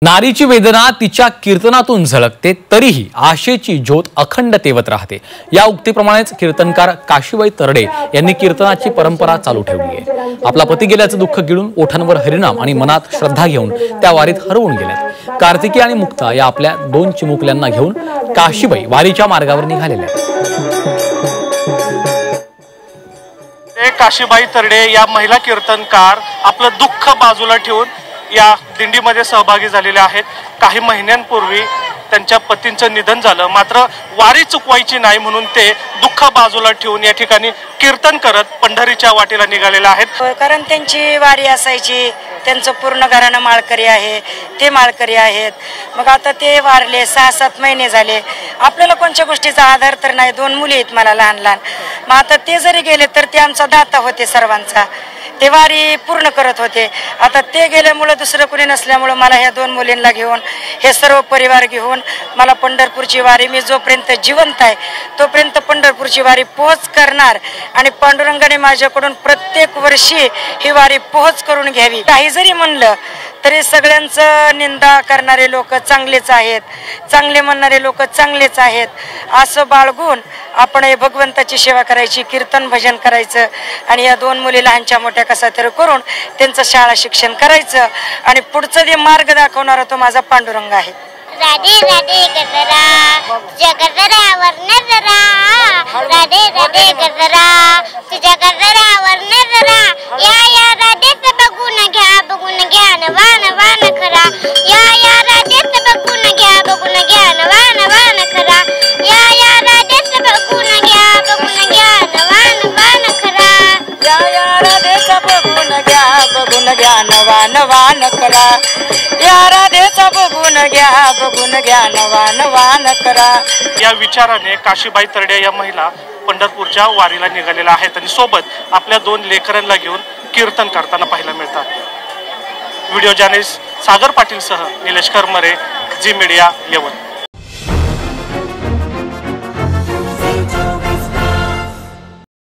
नारीची वेदना तिच्या कीर्तनातून झळकते, तरीही आशेची ज्योत अखंड तेवत राहते. या उक्तीप्रमाणेच कीर्तनकार काशीबाई तरडे यांनी कीर्तनाची परंपरा चालू ठेवली आहे. आपला पती गेल्याचं दुःख गिळून ओठांवर हरिनाम आणि मनात श्रद्धा घेऊन त्या वारीत हरवून गेल्यात. कार्तिकी आणि मुक्ता या आपल्या 2 चिमुकल्यांना घेऊन काशीबाई वारीच्या मार्गावर निघालेल्या आहेत. काशीबाई तरडे या महिला कीर्तनकार आपलं दुःख बाजूला ठेवून या दिंडीमध्ये सहभागी झालेले आहेत. काही महिन्यांपूर्वी त्यांच्या पतींचं निधन झालं, मात्र वारी चुकवायची नाही म्हणून ते दुःख बाजूला ठेवून या ठिकाणी कीर्तन करत पंढरीच्या वाटेला निघालेले आहेत. कारण त्यांची वारी असायची, त्यांचं पूर्ण घराणं माळकरी आहे, ते माळकरी आहेत. मग आता ते वारले, 6-7 महिने झाले. आपल्याला कोणत्या गोष्टीचा आधार तर नाही. 2 मुली आहेत मला लहान लहान. मग आता ते जरी गेले तर ते आमचा दाता होते सर्वांचा, ते वारी पूर्ण करत होते. आता ते गेल्यामुळं दुसरं कुणी नसल्यामुळं मला ह्या 2 मुलींना घेऊन, हे सर्व परिवार घेऊन मला पंढरपूरची वारी, मी जोपर्यंत जिवंत आहे तोपर्यंत पंढरपूरची वारी पोहोच करणार. आणि पांडुरंगाने माझ्याकडून प्रत्येक वर्षी ही वारी पोहोच करून घ्यावी. काही जरी म्हणलं तरी सगळ्यांचं निंदा करणारे लोक चांगलेच आहेत, चांगले म्हणणारे लोक चांगलेच आहेत, असं बाळगून आपण हे भगवंताची सेवा करायची, कीर्तन भजन करायचं. आणि या 2 मुली लहानच्या मोठ्या कसा तरी करून त्यांचं शाळा शिक्षण करायचं. आणि पुढचं जे मार्ग दाखवणारा तो माझा पांडुरंग आहे. राधे राधे गजरा तुझ्या गजरावर नजरा, राधे राधे गजरा तुझ्या गजरावर नजरा. या राधेच बघून घ्या नवा नवा नखरा. या राधेच बघून घ्या नवा नवा नखरा. या राधेच बघून घ्या नवा नवा नखरा. या राधेचा बघून घ्या नवा नवा नखरा. या राधेचा बघून घ्या नवा नवा नखरा. या विचाराने काशीबाई तरडे या महिला पंढरपूरच्या वारीला निघालेल्या आहेत आणि सोबत आपल्या 2 लेकरांना घेऊन कीर्तन करताना पाहायला मिळतात. व्हिडिओ जर्नलिस्ट सागर पाटील सह निलेश करमरे, झी मीडिया, यवत.